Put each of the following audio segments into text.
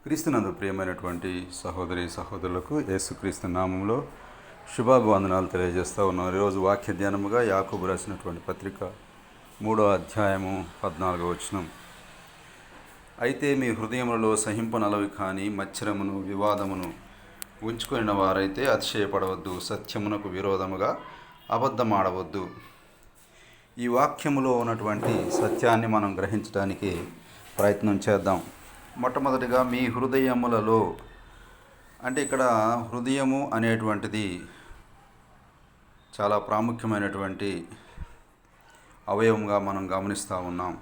క్రీస్తునందు ప్రియమైనటువంటి సహోదరి సహోదరులకు యేసుక్రీస్తు నామంలో శుభాభివందనాలు తెలియజేస్తూ ఉన్నాం. ఈరోజు వాక్య ధ్యానముగా యాకోబు రాసినటువంటి పత్రిక 3వ అధ్యాయము 14వ వచనం. అయితే మీ హృదయములలో సహింపనలవి కానీ మత్సరమును వివాదమును ఉంచుకున్న వారైతే అతిశయపడవద్దు, సత్యమునకు విరోధముగా అబద్ధమాడవద్దు. ఈ వాక్యములో ఉన్నటువంటి సత్యాన్ని మనం గ్రహించడానికి ప్రయత్నం చేద్దాం. మొట్టమొదటిగా మీ హృదయములలో అంటే ఇక్కడ హృదయము అనేటువంటిది చాలా ప్రాముఖ్యమైనటువంటి అవయవంగా మనం గమనిస్తూ ఉన్నాం.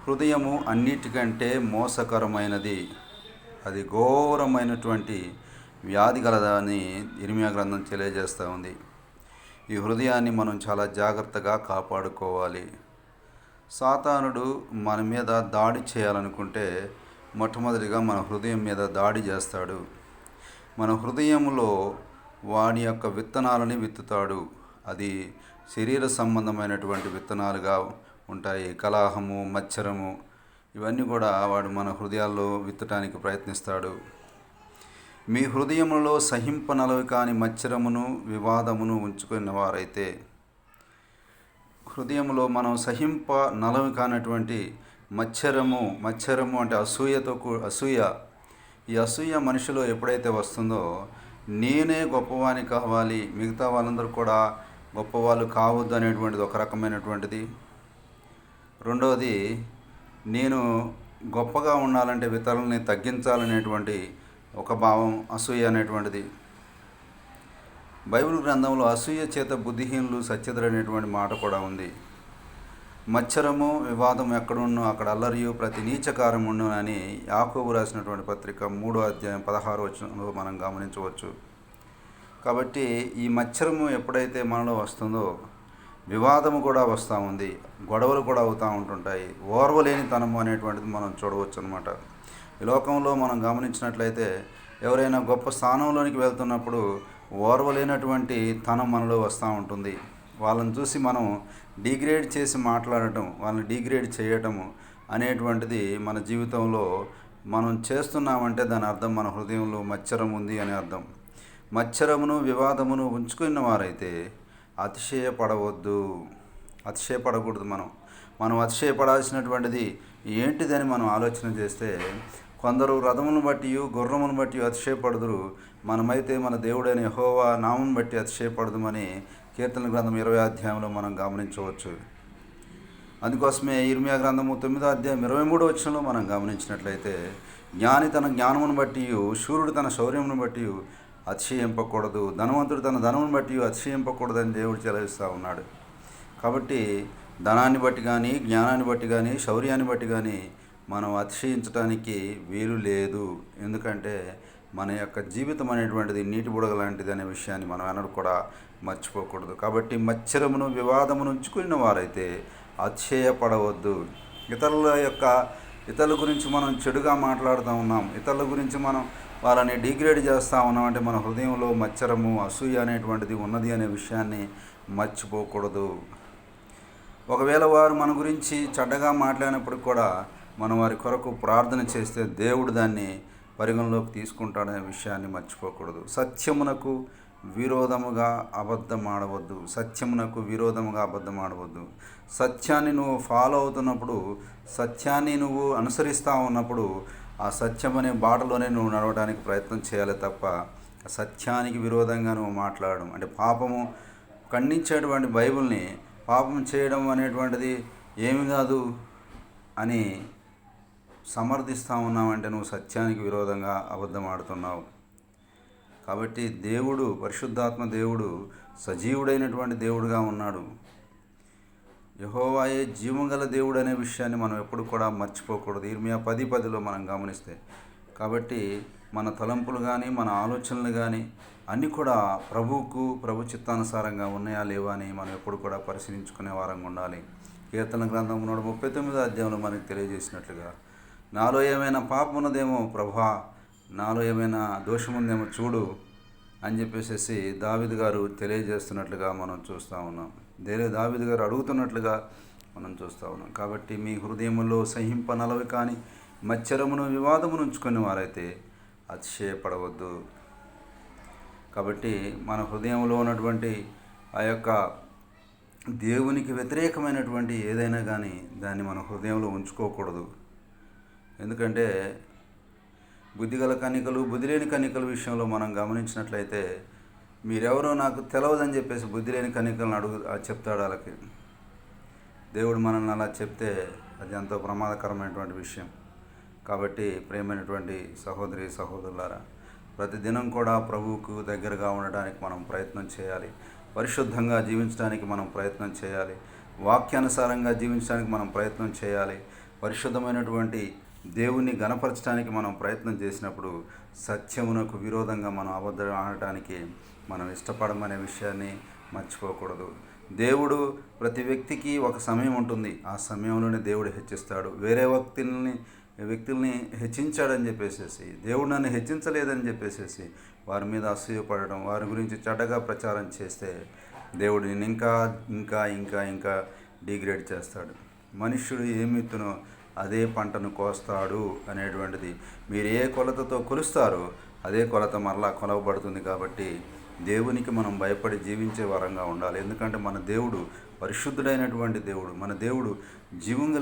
హృదయము అన్నిటికంటే మోసకరమైనది, అది ఘోరమైనటువంటి వ్యాధి గలదని ఇర్మియా గ్రంథం తెలియజేస్తూ ఉంది. ఈ హృదయాన్ని మనం చాలా జాగ్రత్తగా కాపాడుకోవాలి. సాతానుడు మన మీద దాడి చేయాలనుకుంటే మొట్టమొదటిగా మన హృదయం మీద దాడి చేస్తాడు. మన హృదయంలో వాని యొక్క విత్తనాలని విత్తుతాడు. అది శరీర సంబంధమైనటువంటి విత్తనాలుగా ఉంటాయి. కలహము, మత్సరము, ఇవన్నీ కూడా వాడు మన హృదయాల్లో విత్తడానికి ప్రయత్నిస్తాడు. మీ హృదయములో సహింపనలవి కాని మత్సరమును వివాదమును ఉంచుకున్న వారైతే, హృదయంలో మనం సహింప నలవి కానటువంటి మత్సరము అంటే అసూయ. ఈ అసూయ మనిషిలో ఎప్పుడైతే వస్తుందో, నేనే గొప్పవాణి కావాలి, మిగతా వాళ్ళందరూ కూడా గొప్పవాళ్ళు కావద్దు అనేటువంటిది ఒక రకమైనటువంటిది. రెండవది, నేను గొప్పగా ఉండాలంటే ఇతరులని తగ్గించాలనేటువంటి ఒక భావం అసూయ అనేటువంటిది. బైబిల్ గ్రంథంలో అసూయ చేత బుద్ధిహీనులు సత్యదరనేటువంటి మాట కూడా ఉంది. మత్సరము వివాదం ఎక్కడున్నో అక్కడ అల్లరియు ప్రతి నీచకారమును అని యాకోబు రాసినటువంటి పత్రిక 3వ అధ్యాయం 16వ వచనంలో మనం గమనించవచ్చు. కాబట్టి ఈ మత్సరము ఎప్పుడైతే మనలో వస్తుందో వివాదము కూడా వస్తూ ఉంది, గొడవలు కూడా అవుతూ ఉంటుంటాయి. ఓర్వలేని తనము అనేటువంటిది మనం చూడవచ్చు అనమాట. ఈ లోకంలో మనం గమనించినట్లయితే ఎవరైనా గొప్ప స్థానంలోనికి వెళ్తున్నప్పుడు ఓర్వలేనటువంటి తనం మనలో వస్తూ ఉంటుంది. వాళ్ళని చూసి మనం డిగ్రేడ్ చేసి మాట్లాడటం, వాళ్ళని డిగ్రేడ్ చేయటము అనేటువంటిది మన జీవితంలో మనం చేస్తున్నామంటే దాని అర్థం మన హృదయంలో మత్సరం ఉంది అని అర్థం. మత్సరమును వివాదమును ఉంచుకున్న వారైతే అతిశయపడకూడదు. మనం అతిశయపడాల్సినటువంటిది ఏంటిదని మనం ఆలోచన చేస్తే, కొందరు రథమును బట్టి గుర్రమును బట్టి అతిశయపడుదురు, మనమైతే మన దేవుడైన యెహోవా నామమును బట్టి అతిశయపడదుమని కీర్తన గ్రంథం 20వ అధ్యాయంలో మనం గమనించవచ్చు. అందుకోసమే ఇర్మియా గ్రంథము 9వ అధ్యాయం 23వ వచనంలో మనం గమనించినట్లయితే, జ్ఞాని తన జ్ఞానమును బట్టి, శూరుడు తన శౌర్యమును బట్టి అతిశయింపకూడదు, ధనవంతుడు తన ధనమును బట్టి అతిశయింపకూడదని దేవుడు చెలవిస్తూ ఉన్నాడు. కాబట్టి ధనాన్ని బట్టి కానీ, జ్ఞానాన్ని బట్టి కానీ, శౌర్యాన్ని బట్టి కానీ మనం అతిశయించడానికి వీలు లేదు. ఎందుకంటే మన యొక్క జీవితం అనేటువంటిది నీటి బుడగ లాంటిది అనే విషయాన్ని మనం ఎన్నడూ కూడా మర్చిపోకూడదు. కాబట్టి మత్సరమును వివాదమును ఉంచుకున్న వారైతే అతిశయపడవద్దు. ఇతరుల గురించి మనం చెడుగా మాట్లాడుతూ ఉన్నాం, ఇతరుల గురించి మనం వాళ్ళని డిగ్రేడ్ చేస్తూ ఉన్నాం అంటే మన హృదయంలో మత్సరము, అసూయ అనేటువంటిది ఉన్నది అనే విషయాన్ని మర్చిపోకూడదు. ఒకవేళ వారు మన గురించి చెడ్డగా మాట్లాడినప్పుడు కూడా మనం వారి కొరకు ప్రార్థన చేస్తే దేవుడు దాన్ని పరిగణలోకి తీసుకుంటాడనే విషయాన్ని మర్చిపోకూడదు. సత్యమునకు విరోధముగా అబద్ధమాడవద్దు. సత్యాన్ని నువ్వు ఫాలో అవుతున్నప్పుడు, సత్యాన్ని నువ్వు అనుసరిస్తూ ఉన్నప్పుడు ఆ సత్యం అనే బాటలోనే నువ్వు నడవడానికి ప్రయత్నం చేయాలి తప్ప సత్యానికి విరోధంగా నువ్వు మాట్లాడడం అంటే పాపము ఖండించేటువంటి బైబిల్ని పాపం చేయడం అనేటువంటిది ఏమి కాదు అని సమర్థిస్తూ ఉన్నావంటే నువ్వు సత్యానికి విరోధంగా అబద్ధం ఆడుతున్నావు. కాబట్టి దేవుడు, పరిశుద్ధాత్మ దేవుడు సజీవుడైనటువంటి దేవుడుగా ఉన్నాడు. యెహోవాయే జీవగల దేవుడు అనే విషయాన్ని మనం ఎప్పుడు కూడా మర్చిపోకూడదు. ఇర్మియా 10:10లో మనం గమనిస్తే. కాబట్టి మన తలంపులు కానీ, మన ఆలోచనలు కానీ అన్నీ కూడా ప్రభు చిత్తానుసారంగా ఉన్నాయా లేవా అని మనం ఎప్పుడు కూడా పరిశీలించుకునే వారంగా ఉండాలి. కీర్తన గ్రంథం 139వ అధ్యాయంలో మనకు తెలియజేసినట్లుగా, నాలో ఏమైనా పాపం ఉన్నదేమో ప్రభా, నాలో ఏమైనా దోషం ఉందేమో చూడు అని చెప్పేసి దావీదు గారు తెలియజేస్తున్నట్లుగా మనం చూస్తూ ఉన్నాం. దావీదు గారు అడుగుతున్నట్లుగా మనం చూస్తూ ఉన్నాం. కాబట్టి మీ హృదయములో సహింపనలవి కానీ మత్సరమును వివాదమును ఉంచుకునే వారైతే అతిశయపడవద్దు. కాబట్టి మన హృదయంలో ఉన్నటువంటి ఆ యొక్క దేవునికి వ్యతిరేకమైనటువంటి ఏదైనా కానీ దాన్ని మన హృదయంలో ఉంచుకోకూడదు. ఎందుకంటే బుద్ధిగల కన్నికలు, బుద్ధి లేని కన్నికల విషయంలో మనం గమనించినట్లయితే, మీరెవరో నాకు తెలవదని చెప్పేసి బుద్ధి లేని కన్నికలను చెప్తాడు వాళ్ళకి. దేవుడు మనల్ని అలా చెప్తే అది ఎంతో ప్రమాదకరమైనటువంటి విషయం. కాబట్టి ప్రియమైనటువంటి సహోదరి సహోదరులారా, ప్రతిదినం కూడా ప్రభువుకు దగ్గరగా ఉండడానికి మనం ప్రయత్నం చేయాలి. పరిశుద్ధంగా జీవించడానికి మనం ప్రయత్నం చేయాలి. వాక్యానుసారంగా జీవించడానికి మనం ప్రయత్నం చేయాలి. పరిశుద్ధమైనటువంటి దేవుణ్ణి గణపరచడానికి మనం ప్రయత్నం చేసినప్పుడు సత్యమునకు విరోధంగా మనం అబద్ధం ఆడటానికి మనం ఇష్టపడమనే విషయాన్ని మర్చిపోకూడదు. దేవుడు ప్రతి వ్యక్తికి ఒక సమయం ఉంటుంది. ఆ సమయంలోనే దేవుడు హెచ్చిస్తాడు. వేరే వ్యక్తుల్ని హెచ్చించాడని చెప్పేసి, దేవుడు నన్ను హెచ్చించలేదని చెప్పేసి వారి మీద అసూయపడడం, వారి గురించి చెడ్డగా ప్రచారం చేస్తే దేవుడు నేను ఇంకా ఇంకా ఇంకా ఇంకా డిగ్రేడ్ చేస్తాడు. మనుష్యుడు ఏమిత్తునో అదే పంటను కోస్తాడు అనేటువంటిది మీరు ఏ కొలతతో కొలుస్తారో అదే కొలత మరలా కొలవబడుతుంది. కాబట్టి దేవునికి మనం భయపడి జీవించే వరంగా ఉండాలి. ఎందుకంటే మన దేవుడు పరిశుద్ధుడైనటువంటి దేవుడు. మన దేవుడు జీవం